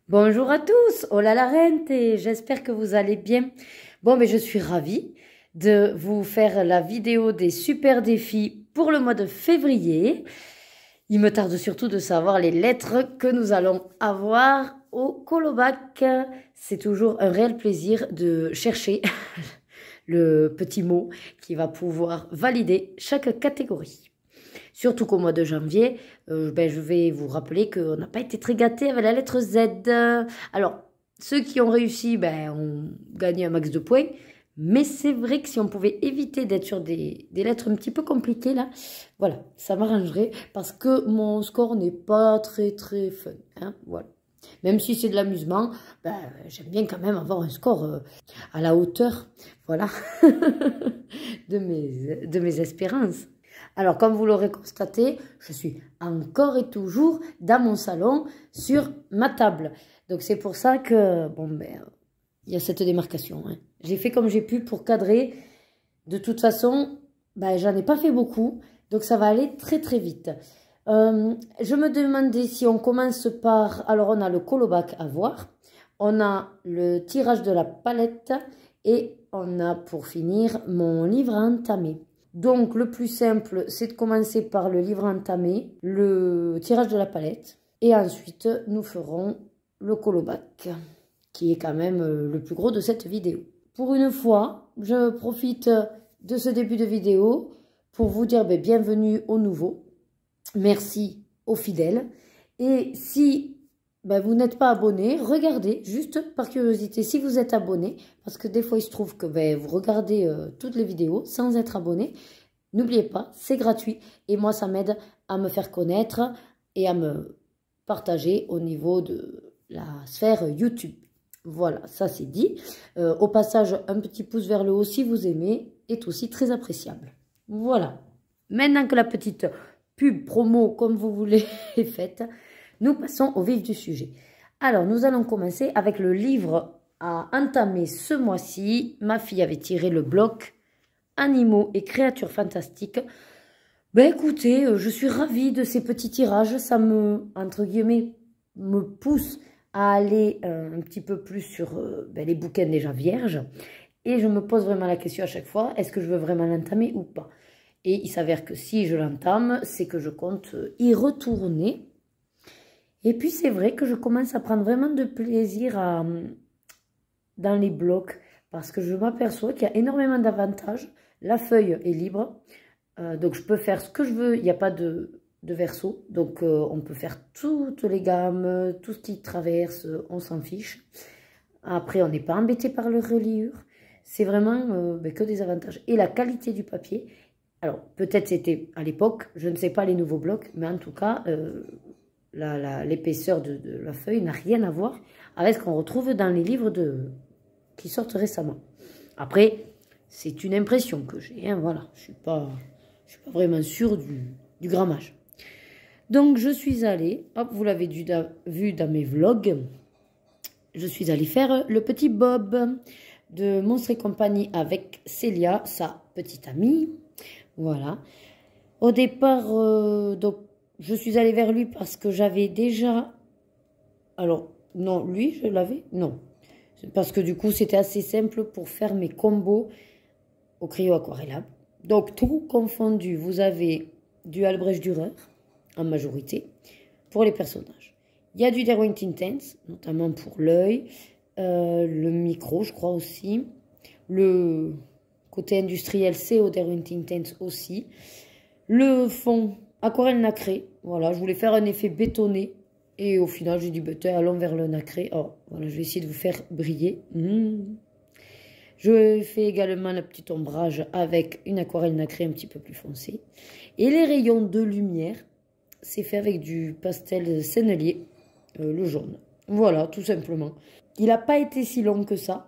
Bonjour à tous, hola la rente, et j'espère que vous allez bien. Bon, mais je suis ravie de vous faire la vidéo des super défis pour le mois de février. Il me tarde surtout de savoir les lettres que nous allons avoir au colobac. C'est toujours un réel plaisir de chercher le petit mot qui va pouvoir valider chaque catégorie. Surtout qu'au mois de janvier, je vais vous rappeler qu'on n'a pas été très gâtés avec la lettre Z. Alors, ceux qui ont réussi, ont gagné un max de points. Mais c'est vrai que si on pouvait éviter d'être sur des lettres un petit peu compliquées, là, voilà, ça m'arrangerait parce que mon score n'est pas très très fun. Hein, voilà. Même si c'est de l'amusement, j'aime bien quand même avoir un score à la hauteur, voilà, de mes espérances. Alors, comme vous l'aurez constaté, je suis encore et toujours dans mon salon sur ma table. Donc, c'est pour ça que, il y a cette démarcation. Hein. J'ai fait comme j'ai pu pour cadrer. De toute façon, j'en ai pas fait beaucoup. Donc, ça va aller très, très vite. Je me demandais si on commence par... Alors, on a le colobac à voir. On a le tirage de la palette. Et on a, pour finir, mon livre à entamer. Donc, le plus simple, c'est de commencer par le livre entamé, le tirage de la palette. Et ensuite, nous ferons le colobac, qui est quand même le plus gros de cette vidéo. Pour une fois, je profite de ce début de vidéo pour vous dire bienvenue aux nouveaux. Merci aux fidèles. Et si vous n'êtes pas abonné, regardez juste par curiosité si vous êtes abonné, parce que des fois il se trouve que vous regardez toutes les vidéos sans être abonné. N'oubliez pas, c'est gratuit et moi ça m'aide à me faire connaître et à me partager au niveau de la sphère YouTube. Voilà, ça c'est dit. Au passage, un petit pouce vers le haut si vous aimez est aussi très appréciable. Voilà. Maintenant que la petite pub promo, comme vous voulez, est faite, nous passons au vif du sujet. Alors, nous allons commencer avec le livre à entamer ce mois-ci. Ma fille avait tiré le bloc Animaux et créatures fantastiques. Écoutez, je suis ravie de ces petits tirages. Ça me, entre guillemets, me pousse à aller un petit peu plus sur les bouquins déjà vierges. Et je me pose vraiment la question à chaque fois, est-ce que je veux vraiment l'entamer ou pas? Et il s'avère que si je l'entame, c'est que je compte y retourner. Et puis c'est vrai que je commence à prendre vraiment de plaisir dans les blocs parce que je m'aperçois qu'il y a énormément d'avantages. La feuille est libre, donc je peux faire ce que je veux, il n'y a pas de verso. Donc on peut faire toutes les gammes, tout ce qui traverse, on s'en fiche. Après, on n'est pas embêté par le reliure. C'est vraiment que des avantages. Et la qualité du papier, alors peut-être c'était à l'époque, je ne sais pas les nouveaux blocs, mais en tout cas... l'épaisseur de la feuille n'a rien à voir avec ce qu'on retrouve dans les livres qui sortent récemment. Après, c'est une impression que j'ai, hein, voilà. Je suis pas vraiment sûre du grammage. Donc, je suis allée, hop, vous l'avez vu dans mes vlogs, je suis allée faire le petit Bob de Monstres et compagnie avec Célia, sa petite amie. Voilà. Au départ, donc, je suis allée vers lui parce que j'avais déjà... Alors, non, lui, je l'avais? Non. Parce que du coup, c'était assez simple pour faire mes combos au crayon aquarellable. Donc, tout confondu, vous avez du Albrecht Dürer, en majorité, pour les personnages. Il y a du Derwent Intense, notamment pour l'œil, le micro, je crois aussi. Le côté industriel, c'est au Derwent Intense aussi. Le fond... aquarelle nacrée, voilà, je voulais faire un effet bétonné. Et au final, j'ai dit, allons vers le nacré. Oh, voilà, je vais essayer de vous faire briller. Je fais également le petit ombrage avec une aquarelle nacrée un petit peu plus foncée. Et les rayons de lumière, c'est fait avec du pastel sennelier, le jaune. Voilà, tout simplement. Il n'a pas été si long que ça.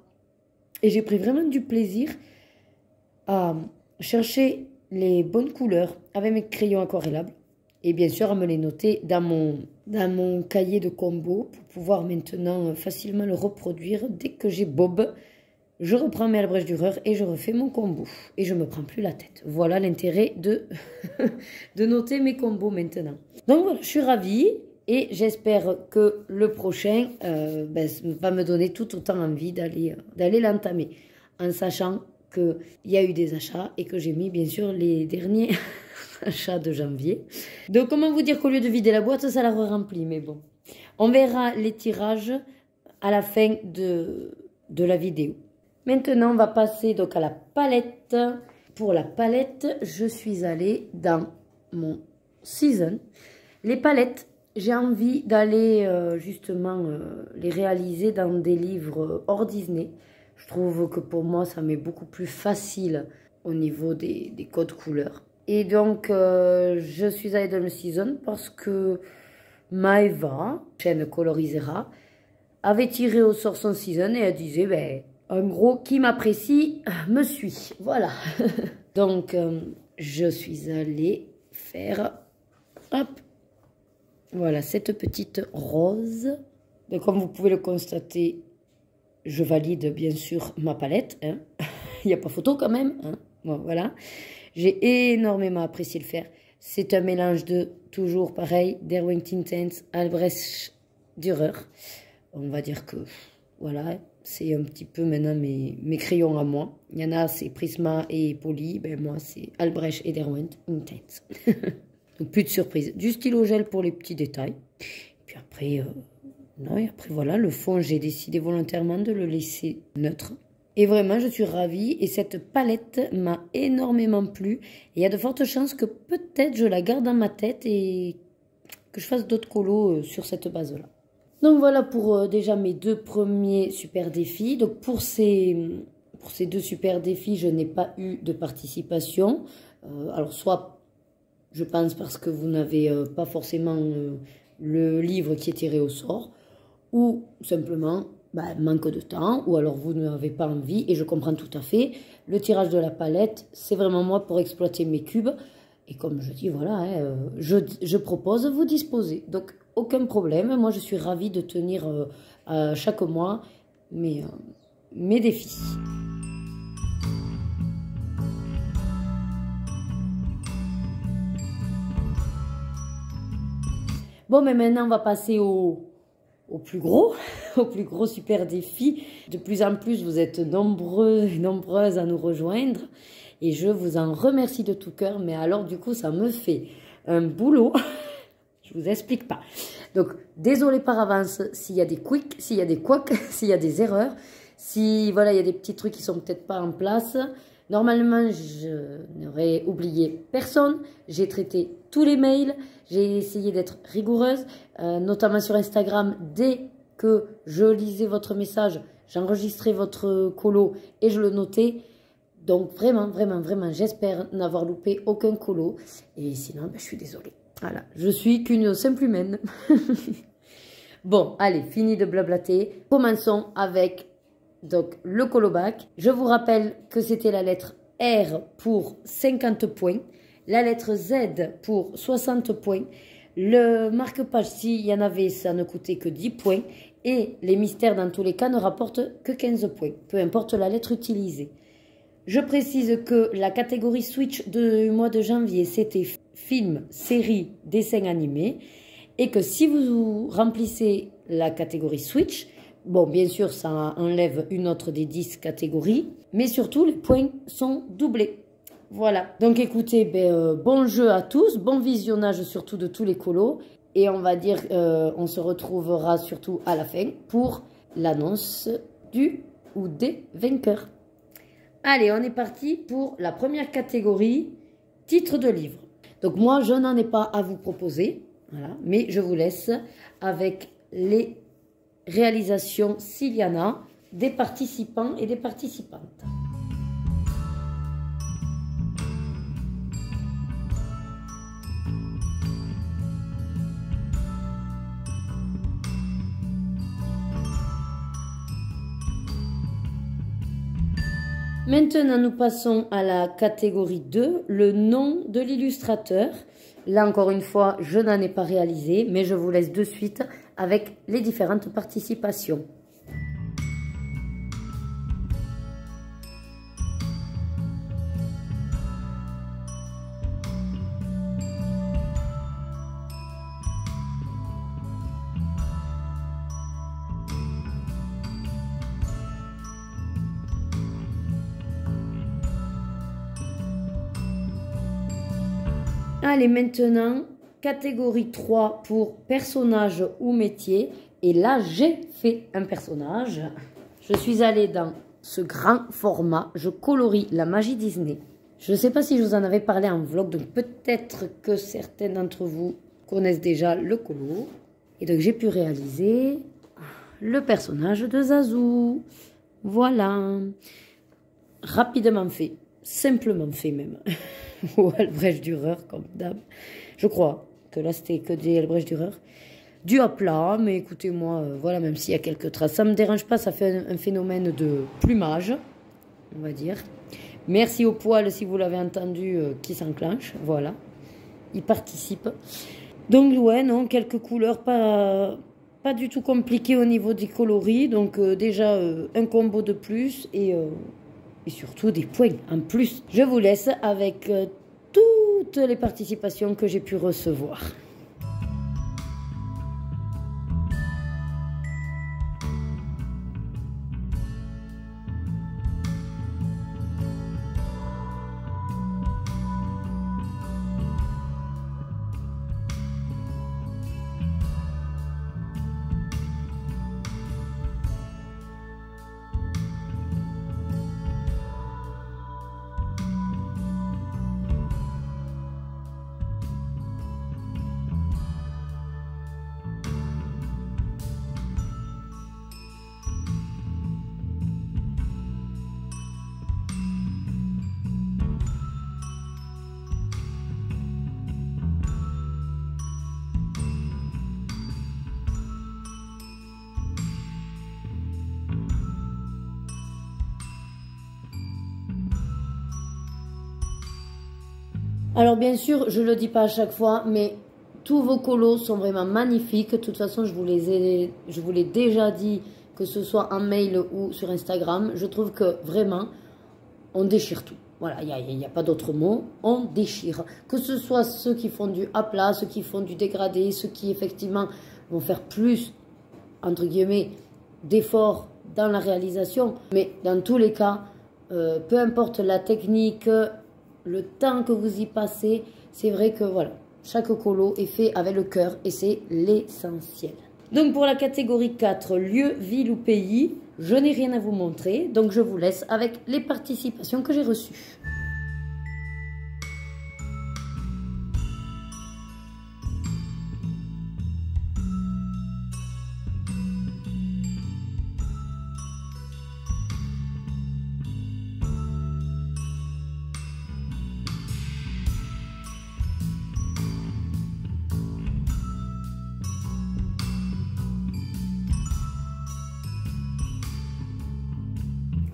Et j'ai pris vraiment du plaisir à chercher les bonnes couleurs avec mes crayons aquarellables et bien sûr à me les noter dans mon cahier de combo pour pouvoir maintenant facilement le reproduire. Dès que j'ai Bob, je reprends mes Albrecht Dürer et je refais mon combo et je me prends plus la tête. Voilà l'intérêt de noter mes combos maintenant. Donc voilà, je suis ravie. Et j'espère que le prochain va me donner tout autant envie d'aller l'entamer. En sachant qu'il y a eu des achats et que j'ai mis bien sûr les derniers achats de janvier. Donc comment vous dire qu'au lieu de vider la boîte, ça la remplit. Mais bon, on verra les tirages à la fin de la vidéo. Maintenant, on va passer donc à la palette. Pour la palette, je suis allée dans mon Season. Les palettes, j'ai envie d'aller justement les réaliser dans des livres hors Disney. Je trouve que pour moi, ça m'est beaucoup plus facile au niveau des codes couleurs. Et donc, je suis allée dans le Season parce que Maeva, chaîne Colorisera, avait tiré au sort son Season et elle disait, ben, en gros, qui m'apprécie me suit. Voilà. Donc, je suis allée faire, hop, voilà, cette petite rose. Donc, comme vous pouvez le constater, je valide bien sûr ma palette. Hein. Il n'y a pas photo quand même. Hein. Bon, voilà. J'ai énormément apprécié le faire. C'est un mélange de, toujours pareil, Derwent Intense, Albrecht Dürer. On va dire que, voilà, c'est un petit peu maintenant mes crayons à moi. Il y en a, c'est Prisma et Poly. Ben moi, c'est Albrecht et Derwent Intense. Donc, plus de surprise. Du stylo gel pour les petits détails. Puis après, non, et après, voilà, le fond, j'ai décidé volontairement de le laisser neutre. Et vraiment, je suis ravie. Et cette palette m'a énormément plu. Et il y a de fortes chances que peut-être je la garde dans ma tête et que je fasse d'autres colos sur cette base-là. Donc voilà pour déjà mes deux premiers super défis. Donc pour ces deux super défis, je n'ai pas eu de participation. Alors soit, je pense parce que vous n'avez pas forcément le livre qui est tiré au sort, ou simplement manque de temps, ou alors vous n'avez pas envie, et je comprends tout à fait. Le tirage de la palette, c'est vraiment moi pour exploiter mes cubes. Et comme je dis, voilà, hein, je propose, vous disposez. Donc, aucun problème. Moi, je suis ravie de tenir chaque mois mes défis. Bon, mais maintenant, on va passer au plus gros, au plus gros super défi. De plus en plus, vous êtes nombreux et nombreuses à nous rejoindre. Et je vous en remercie de tout cœur. Mais alors, du coup, ça me fait un boulot. Je vous explique pas. Donc, désolé par avance s'il y a des quicks, s'il y a des couacs, s'il y a des erreurs. Si, voilà, il y a des petits trucs qui sont peut-être pas en place. Normalement, je n'aurais oublié personne. J'ai traité tous les mails. J'ai essayé d'être rigoureuse, notamment sur Instagram. Dès que je lisais votre message, j'enregistrais votre colo et je le notais. Donc vraiment, vraiment, vraiment, j'espère n'avoir loupé aucun colo. Et sinon, je suis désolée. Voilà, je suis qu'une simple humaine. Bon, allez, fini de blablater. Commençons avec donc, le colo bac. Je vous rappelle que c'était la lettre R pour 50 points. La lettre Z pour 60 points. Le marque-page, s'il y en avait, ça ne coûtait que 10 points. Et les mystères, dans tous les cas, ne rapportent que 15 points. Peu importe la lettre utilisée. Je précise que la catégorie Switch du mois de janvier, c'était film, série, dessin animé. Et que si vous remplissez la catégorie Switch, bon, bien sûr, ça enlève une autre des 10 catégories. Mais surtout, les points sont doublés. Voilà. Donc, écoutez, bon jeu à tous. Bon visionnage surtout de tous les colos. Et on va dire, on se retrouvera surtout à la fin pour l'annonce du ou des vainqueurs. Allez, on est parti pour la première catégorie, titre de livre. Donc moi, je n'en ai pas à vous proposer, voilà, mais je vous laisse avec les réalisations Siliana des participants et des participantes. Maintenant, nous passons à la catégorie 2, le nom de l'illustrateur. Là, encore une fois, je n'en ai pas réalisé, mais je vous laisse de suite avec les différentes participations. Allez, maintenant, catégorie 3 pour personnage ou métier. Et là, j'ai fait un personnage. Je suis allée dans ce grand format. Je colorie la magie Disney. Je ne sais pas si je vous en avais parlé en vlog, donc peut-être que certains d'entre vous connaissent déjà le colo. Et donc, j'ai pu réaliser le personnage de Zazu. Voilà. Rapidement fait. Simplement fait même. Ou Albrecht Dürer, comme d'hab. Je crois que là, c'était que des Albrecht Dürer. Du à plat, mais écoutez-moi, voilà, même s'il y a quelques traces, ça ne me dérange pas, ça fait un phénomène de plumage, on va dire. Merci au poil, si vous l'avez entendu, qui s'enclenche, voilà. Il participe. Donc, ouais, non, quelques couleurs pas du tout compliquées au niveau des coloris. Donc, déjà, un combo de plus et surtout des points en plus. Je vous laisse avec toutes les participations que j'ai pu recevoir. Alors bien sûr, je ne le dis pas à chaque fois, mais tous vos colos sont vraiment magnifiques. De toute façon, je vous l'ai déjà dit, que ce soit en mail ou sur Instagram. Je trouve que vraiment, on déchire tout. Voilà, il n'y a pas d'autre mot. On déchire. Que ce soit ceux qui font du à plat, ceux qui font du dégradé, ceux qui effectivement vont faire plus, entre guillemets, d'efforts dans la réalisation. Mais dans tous les cas, peu importe la technique, le temps que vous y passez, c'est vrai que voilà, chaque colo est fait avec le cœur et c'est l'essentiel. Donc pour la catégorie 4, lieu, ville ou pays, je n'ai rien à vous montrer, donc je vous laisse avec les participations que j'ai reçues.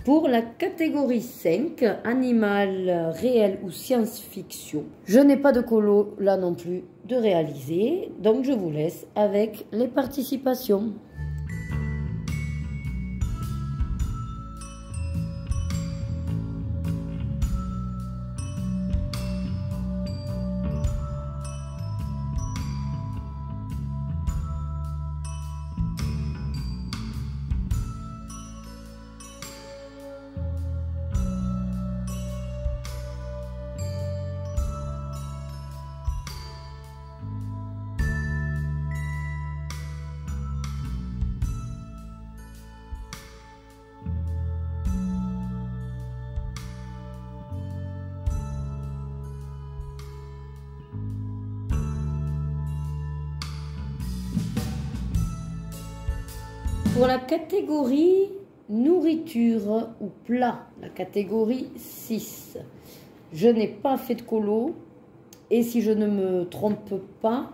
Pour la catégorie 5, animal réel ou science-fiction, je n'ai pas de colo là non plus de réaliser, donc je vous laisse avec les participations. Pour la catégorie nourriture ou plat, la catégorie 6, je n'ai pas fait de colo. Et si je ne me trompe pas,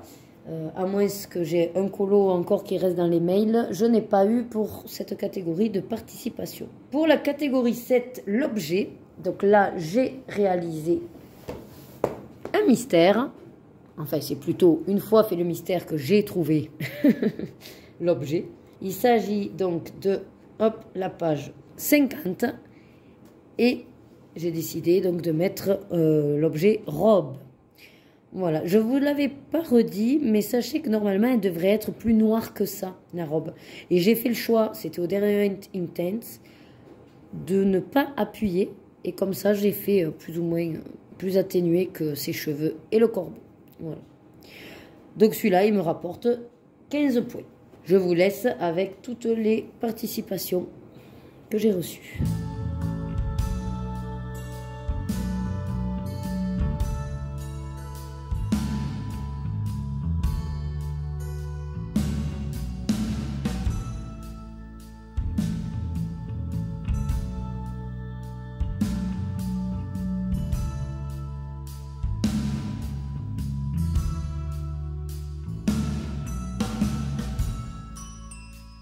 à moins que j'ai un colo encore qui reste dans les mails, je n'ai pas eu pour cette catégorie de participation. Pour la catégorie 7, l'objet, donc là j'ai réalisé un mystère. Enfin, c'est plutôt une fois fait le mystère que j'ai trouvé l'objet. Il s'agit donc de, hop, la page 50 et j'ai décidé donc de mettre l'objet robe. Voilà, je ne vous l'avais pas redit, mais sachez que normalement elle devrait être plus noire que ça, la robe. Et j'ai fait le choix, c'était au dernier Intense, de ne pas appuyer. Et comme ça, j'ai fait plus ou moins plus atténué que ses cheveux et le corbeau. Voilà. Donc celui-là, il me rapporte 15 points. Je vous laisse avec toutes les participations que j'ai reçues.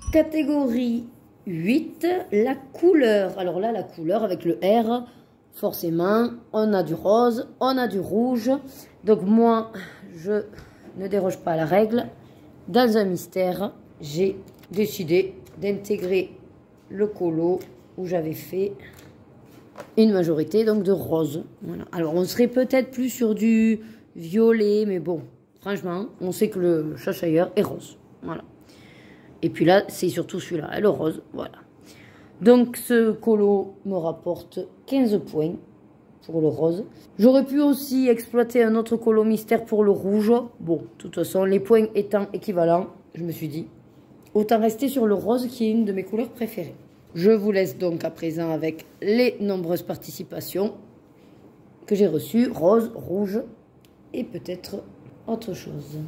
Catégorie 8, la couleur. Alors là, la couleur avec le R, forcément, on a du rose, on a du rouge. Donc moi, je ne déroge pas à la règle. Dans un mystère, j'ai décidé d'intégrer le colo où j'avais fait une majorité donc de rose. Voilà. Alors on serait peut-être plus sur du violet, mais bon, franchement, on sait que le Cheshire est rose. Voilà. Et puis là, c'est surtout celui-là, le rose, voilà. Donc ce colo me rapporte 15 points pour le rose. J'aurais pu aussi exploiter un autre colo mystère pour le rouge. Bon, de toute façon, les points étant équivalents, je me suis dit, autant rester sur le rose qui est une de mes couleurs préférées. Je vous laisse donc à présent avec les nombreuses participations que j'ai reçues, rose, rouge et peut-être autre chose.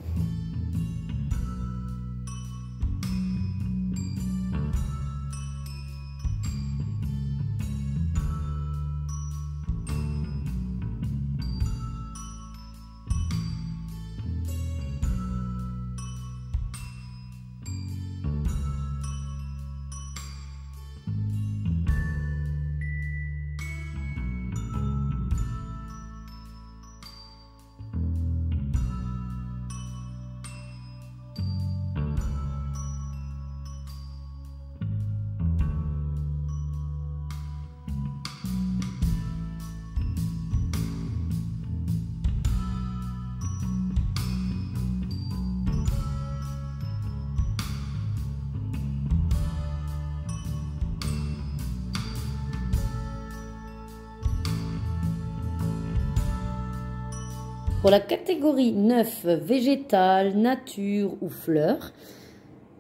Pour la catégorie 9, végétal, nature ou fleurs,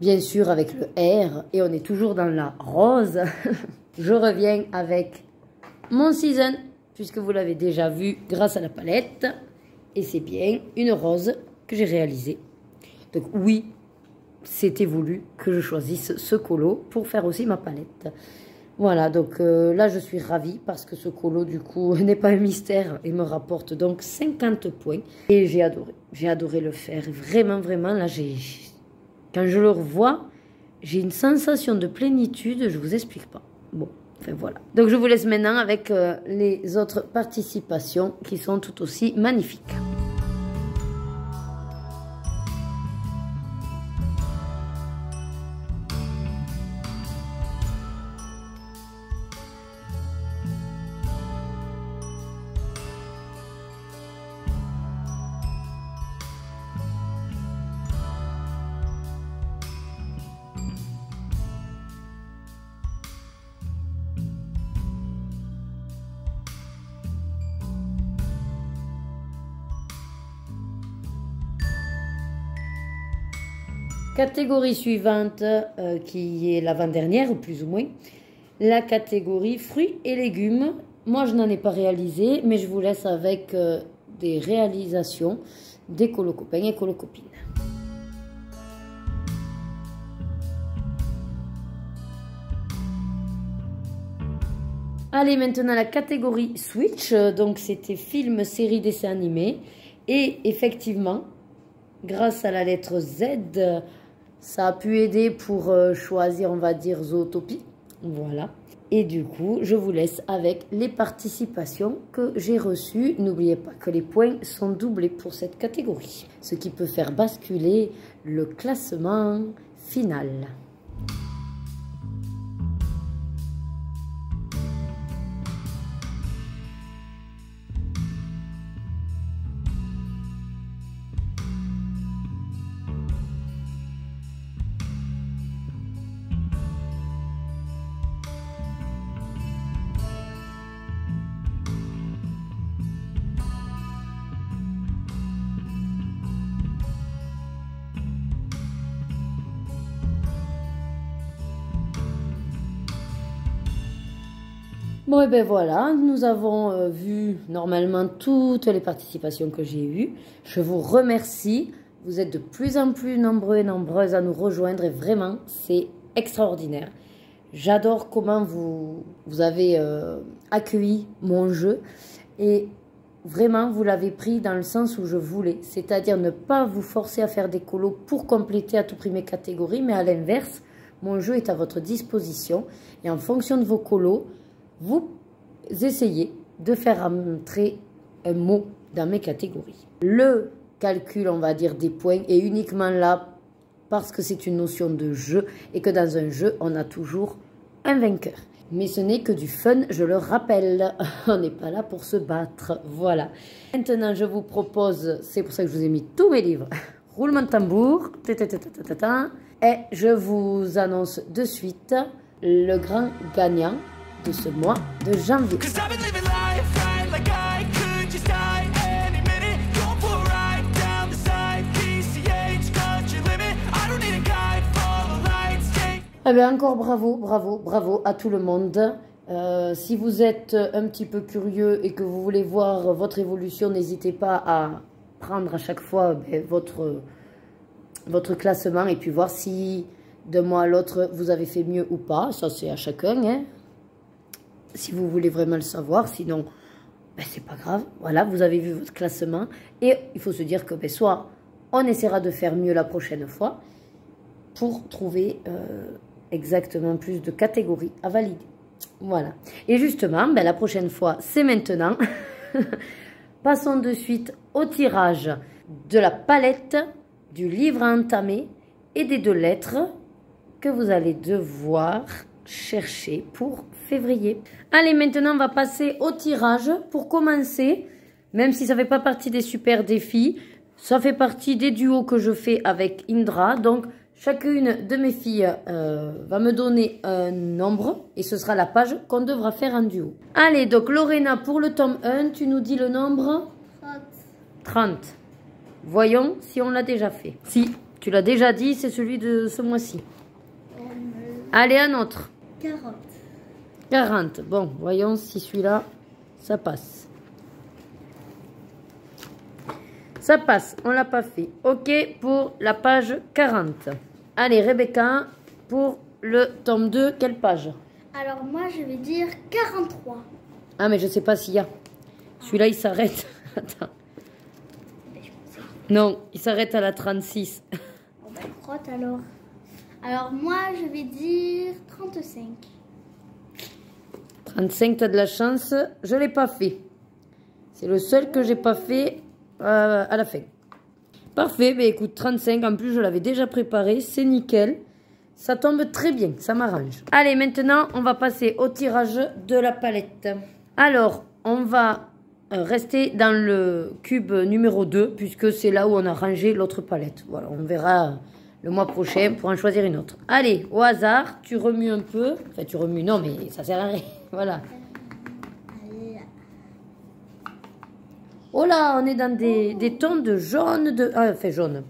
bien sûr avec le R, et on est toujours dans la rose, je reviens avec mon season, puisque vous l'avez déjà vu grâce à la palette, et c'est bien une rose que j'ai réalisée. Donc oui, c'était voulu que je choisisse ce colo pour faire aussi ma palette. Voilà, donc là je suis ravie parce que ce colo du coup n'est pas un mystère et me rapporte donc 50 points. Et j'ai adoré le faire, vraiment, vraiment, là quand je le revois, j'ai une sensation de plénitude, je vous explique pas. Bon, enfin voilà. Donc je vous laisse maintenant avec les autres participations qui sont tout aussi magnifiques. Catégorie suivante, qui est l'avant-dernière, plus ou moins, la catégorie fruits et légumes. Moi, je n'en ai pas réalisé, mais je vous laisse avec des réalisations des colo-copains et colo-copines. Allez, maintenant la catégorie Switch, donc c'était film, série, dessin animé. Et effectivement, grâce à la lettre Z, ça a pu aider pour choisir, on va dire, Zootopie. Voilà. Et du coup, je vous laisse avec les participations que j'ai reçues. N'oubliez pas que les points sont doublés pour cette catégorie, ce qui peut faire basculer le classement final. Bon, et ben voilà, nous avons vu normalement toutes les participations que j'ai eues. Je vous remercie. Vous êtes de plus en plus nombreux et nombreuses à nous rejoindre et vraiment, c'est extraordinaire. J'adore comment vous avez accueilli mon jeu et vraiment, vous l'avez pris dans le sens où je voulais, c'est-à-dire ne pas vous forcer à faire des colos pour compléter à tout prix mes catégories, mais à l'inverse, mon jeu est à votre disposition et en fonction de vos colos, vous essayez de faire entrer un mot dans mes catégories. Le calcul, on va dire, des points est uniquement là parce que c'est une notion de jeu et que dans un jeu, on a toujours un vainqueur. Mais ce n'est que du fun, je le rappelle. On n'est pas là pour se battre. Voilà. Maintenant, je vous propose, c'est pour ça que je vous ai mis tous mes livres, roulement de tambour, et je vous annonce de suite le grand gagnant de ce mois de janvier. Eh bien, encore bravo, bravo, bravo à tout le monde. Si vous êtes un petit peu curieux et que vous voulez voir votre évolution, n'hésitez pas à prendre à chaque fois votre classement et puis voir si d'un mois à l'autre vous avez fait mieux ou pas. Ça, c'est à chacun, hein. Si vous voulez vraiment le savoir, sinon, ben, c'est pas grave. Voilà, vous avez vu votre classement et il faut se dire que ben, soit on essaiera de faire mieux la prochaine fois pour trouver exactement plus de catégories à valider. Voilà. Et justement, ben, la prochaine fois, c'est maintenant. Passons de suite au tirage de la palette, du livre à entamer et des 2 lettres que vous allez devoir chercher pour février. Allez, maintenant, on va passer au tirage. Pour commencer, même si ça ne fait pas partie des super défis, ça fait partie des duos que je fais avec Indra. Donc, chacune de mes filles va me donner un nombre et ce sera la page qu'on devra faire en duo. Allez, donc Lorena, pour le tome 1, tu nous dis le nombre 30. 30. Voyons si on l'a déjà fait. Si, tu l'as déjà dit, c'est celui de ce mois-ci. Allez, un autre. 40. 40. Bon, voyons si celui-là, ça passe. Ça passe, on l'a pas fait. Ok pour la page 40. Allez, Rebecca, pour le tome 2, quelle page? Alors moi, je vais dire 43. Ah, mais je sais pas s'il y a. Celui-là, il s'arrête. Attends. Non, il s'arrête à la 36. On va le crotte alors. Alors moi, je vais dire 35. 35, t'as de la chance. Je l'ai pas fait. C'est le seul que j'ai pas fait à la fin. Parfait, ben écoute, 35, en plus je l'avais déjà préparé, c'est nickel. Ça tombe très bien, ça m'arrange. Allez, maintenant, on va passer au tirage de la palette. Alors, on va rester dans le cube numéro 2, puisque c'est là où on a rangé l'autre palette. Voilà, on verra le mois prochain pour en choisir une autre. Allez, au hasard, tu remues un peu. Enfin, tu remues, non, mais ça sert à rien. Voilà. Oh là, on est dans des tons de jaune, jaune,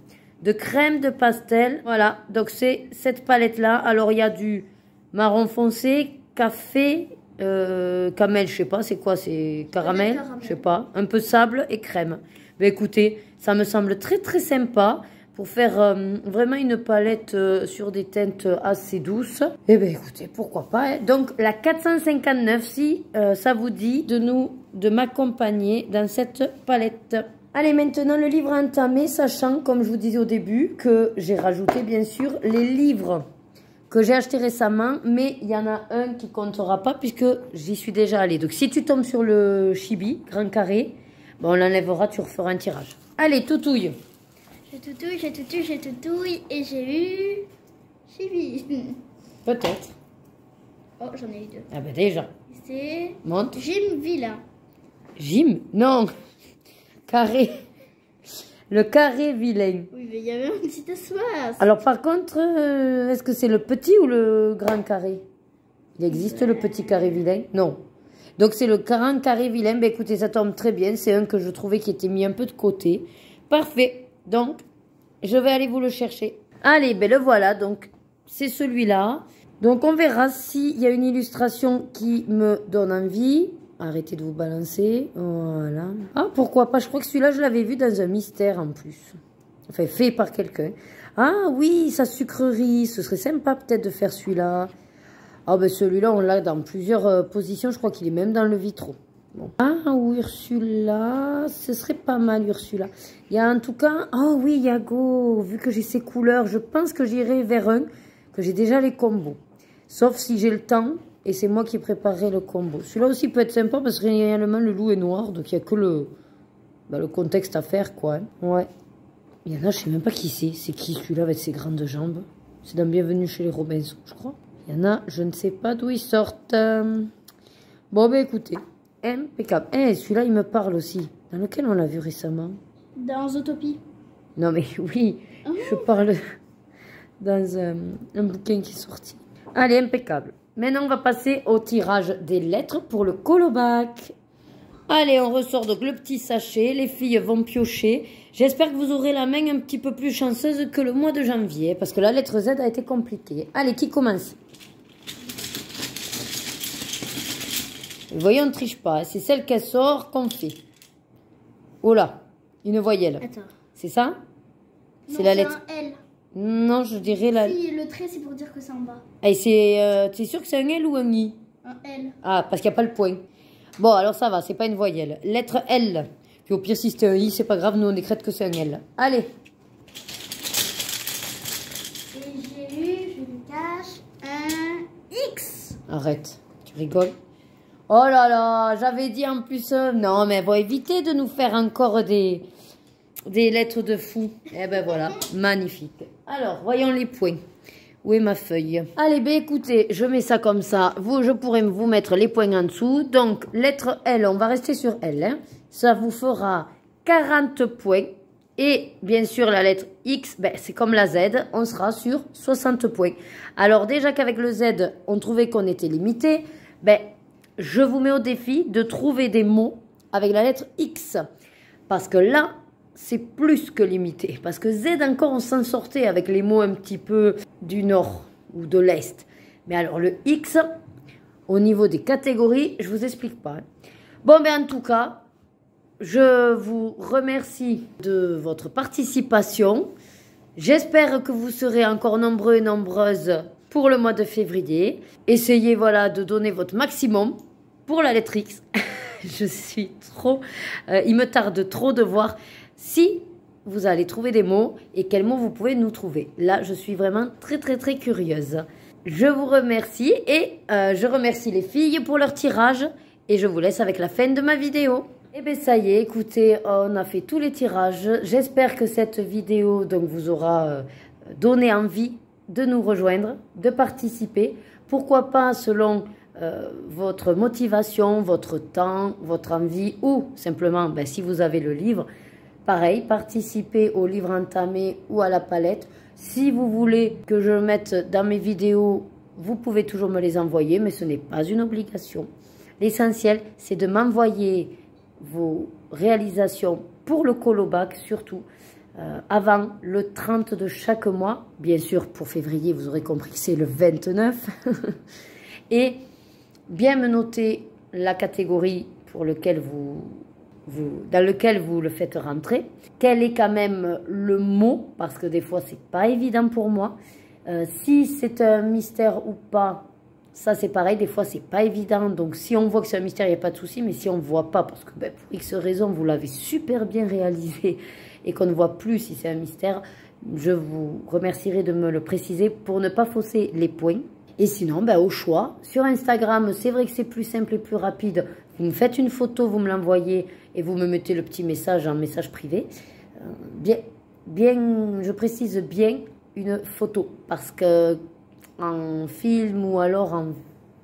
de crème, de pastel. Voilà, donc c'est cette palette-là. Alors, il y a du marron foncé, café, camel, je sais pas, c'est quoi? C'est caramel, je sais pas. Un peu sable et crème. Ben, écoutez, ça me semble très très sympa pour faire vraiment une palette sur des teintes assez douces. Et ben écoutez, pourquoi pas, hein. Donc la 459, si ça vous dit de m'accompagner dans cette palette. Allez, maintenant le livre à entamer, sachant, comme je vous disais au début, que j'ai rajouté bien sûr les livres que j'ai achetés récemment, mais il y en a un qui comptera pas puisque j'y suis déjà allée. Donc si tu tombes sur le chibi, grand carré, bon, on l'enlèvera, tu referas un tirage. Allez, toutouille. Je toutouille et j'ai eu Chibi. Peut-être. Oh, j'en ai eu 2. Ah ben déjà. C'est Monte. Jim Villain. Jim? Non. Carré. Le carré vilain. Oui, mais il y avait un petit espace. Alors par contre, est-ce que c'est le petit ou le grand carré? Il existe le petit carré vilain? Non. Donc c'est le grand carré vilain. Ben écoutez, ça tombe très bien. C'est un que je trouvais qui était mis un peu de côté. Parfait. Donc, je vais aller vous le chercher. Allez, ben le voilà. Donc, c'est celui-là. Donc on verra s'il y a une illustration qui me donne envie. Arrêtez de vous balancer. Voilà. Ah, pourquoi pas? Je crois que celui-là, je l'avais vu dans un mystère en plus. Enfin, fait par quelqu'un. Ah oui, sa sucrerie. Ce serait sympa peut-être de faire celui-là. Ah ben celui-là, on l'a dans plusieurs positions. Je crois qu'il est même dans le vitro. Bon. Ah, Ursula. Ce serait pas mal, Ursula. Il y a en tout cas... Oh oui, Yago. Vu que j'ai ces couleurs, je pense que j'irai vers un que j'ai déjà les combos. Sauf si j'ai le temps... Et c'est moi qui préparerai le combo. Celui-là aussi peut être sympa parce que réellement le loup est noir. Donc il n'y a que le contexte à faire quoi. Hein. Ouais. Il y en a, je ne sais même pas qui c'est. C'est qui celui-là avec ses grandes jambes? C'est dans Bienvenue chez les Robinson, je crois. Il y en a, je ne sais pas d'où ils sortent. Bon, ben écoutez. Impeccable. Eh, celui-là, il me parle aussi. Dans lequel on l'a vu récemment? Dans Zootopie. Non mais oui, je parle dans un bouquin qui est sorti. Allez, impeccable. Maintenant, on va passer au tirage des lettres pour le colobac. Allez, on ressort donc le petit sachet. Les filles vont piocher. J'espère que vous aurez la main un petit peu plus chanceuse que le mois de janvier. Parce que la lettre Z a été compliquée. Allez, qui commence? Vous voyez, on ne triche pas. C'est celle qui sort qu'on fait. Oh là, une voyelle. Attends. C'est ça? C'est la lettre. Un L. Non, je dirais la... Si, le trait, c'est pour dire que c'est en bas. Et c'est sûr que c'est un L ou un I? Un L. Ah, parce qu'il n'y a pas le point. Bon, alors ça va, c'est pas une voyelle. Lettre L. Puis au pire, si c'était un I, c'est pas grave, nous on décrète que c'est un L. Allez. Et j'ai eu, je le cache, un X. Arrête, tu rigoles. Oh là là, j'avais dit en plus... non, mais bon, évitez de nous faire encore des lettres de fou. Eh ben voilà, magnifique. Alors, voyons les points. Où est ma feuille? Allez, ben écoutez, je mets ça comme ça. Je pourrais vous mettre les points en dessous. Donc, lettre L, on va rester sur L. Hein. Ça vous fera 40 points. Et bien sûr, la lettre X, ben, c'est comme la Z, on sera sur 60 points. Alors déjà qu'avec le Z, on trouvait qu'on était limité, ben, je vous mets au défi de trouver des mots avec la lettre X. Parce que là, c'est plus que limité. Parce que Z encore, on s'en sortait avec les mots un petit peu du nord ou de l'est. Mais alors le X, au niveau des catégories, je vous explique pas. Hein. Bon, ben en tout cas, je vous remercie de votre participation. J'espère que vous serez encore nombreux et nombreuses pour le mois de février. Essayez voilà, de donner votre maximum pour la lettre X. Je suis trop... il me tarde trop de voir... Si vous allez trouver des mots et quels mots vous pouvez nous trouver. Là, je suis vraiment très curieuse. Je vous remercie et je remercie les filles pour leur tirage. Et je vous laisse avec la fin de ma vidéo. Et bien ça y est, écoutez, on a fait tous les tirages. J'espère que cette vidéo donc, vous aura donné envie de nous rejoindre, de participer. Pourquoi pas selon... votre motivation, votre temps, votre envie ou simplement ben, si vous avez le livre, pareil, participez au livre entamé ou à la palette. Si vous voulez que je mette dans mes vidéos, vous pouvez toujours me les envoyer, mais ce n'est pas une obligation. L'essentiel, c'est de m'envoyer vos réalisations pour le colobac, surtout avant le 30 de chaque mois. Bien sûr, pour février, vous aurez compris que c'est le 29. Et bien me noter la catégorie pour laquelle dans lequel vous le faites rentrer. Quel est quand même le mot, parce que des fois, c'est pas évident pour moi. Si c'est un mystère ou pas, ça c'est pareil, des fois, c'est pas évident. Donc, si on voit que c'est un mystère, il n'y a pas de souci. Mais si on ne voit pas, parce que ben, pour X raison, vous l'avez super bien réalisé et qu'on ne voit plus si c'est un mystère, je vous remercierai de me le préciser pour ne pas fausser les points. Et sinon, ben, au choix, sur Instagram, c'est vrai que c'est plus simple et plus rapide. Vous me faites une photo, vous me l'envoyez et vous me mettez le petit message en message privé. Je précise bien une photo parce que en film ou alors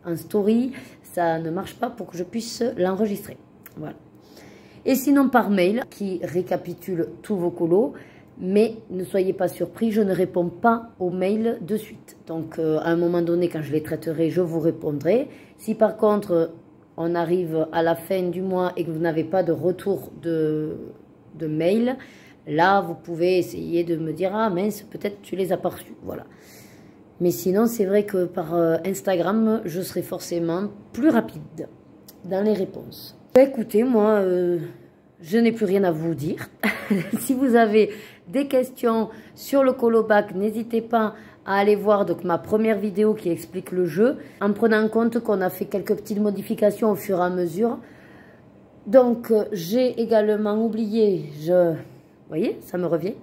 en story, ça ne marche pas pour que je puisse l'enregistrer. Voilà. Et sinon par mail qui récapitule tous vos colos. Mais ne soyez pas surpris, je ne réponds pas aux mails de suite. Donc, à un moment donné, quand je les traiterai, je vous répondrai. Si par contre, on arrive à la fin du mois et que vous n'avez pas de retour de mail, là, vous pouvez essayer de me dire « Ah mince, peut-être tu les as pas reçus. » Voilà. Mais sinon, c'est vrai que par Instagram, je serai forcément plus rapide dans les réponses. Écoutez, moi, je n'ai plus rien à vous dire. Si vous avez des questions sur le colo-bac, n'hésitez pas à aller voir donc, ma première vidéo qui explique le jeu, en prenant en compte qu'on a fait quelques petites modifications au fur et à mesure. Donc, j'ai également oublié, vous voyez, ça me revient.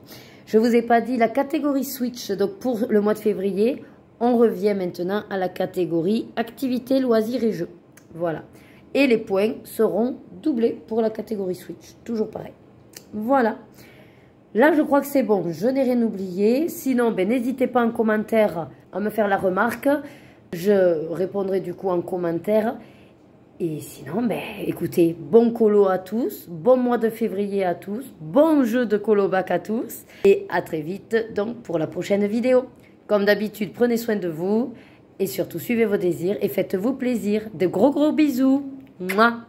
Je ne vous ai pas dit la catégorie Switch, donc pour le mois de février, on revient maintenant à la catégorie activités, loisirs et jeux. Voilà. Et les points seront doublés pour la catégorie Switch, toujours pareil. Voilà. Là, je crois que c'est bon, je n'ai rien oublié. Sinon, ben, n'hésitez pas en commentaire à me faire la remarque. Je répondrai du coup en commentaire. Et sinon, ben, écoutez, bon colo à tous, bon mois de février à tous, bon jeu de colo-bac à tous. Et à très vite donc pour la prochaine vidéo. Comme d'habitude, prenez soin de vous et surtout suivez vos désirs et faites-vous plaisir. De gros bisous. Mouah.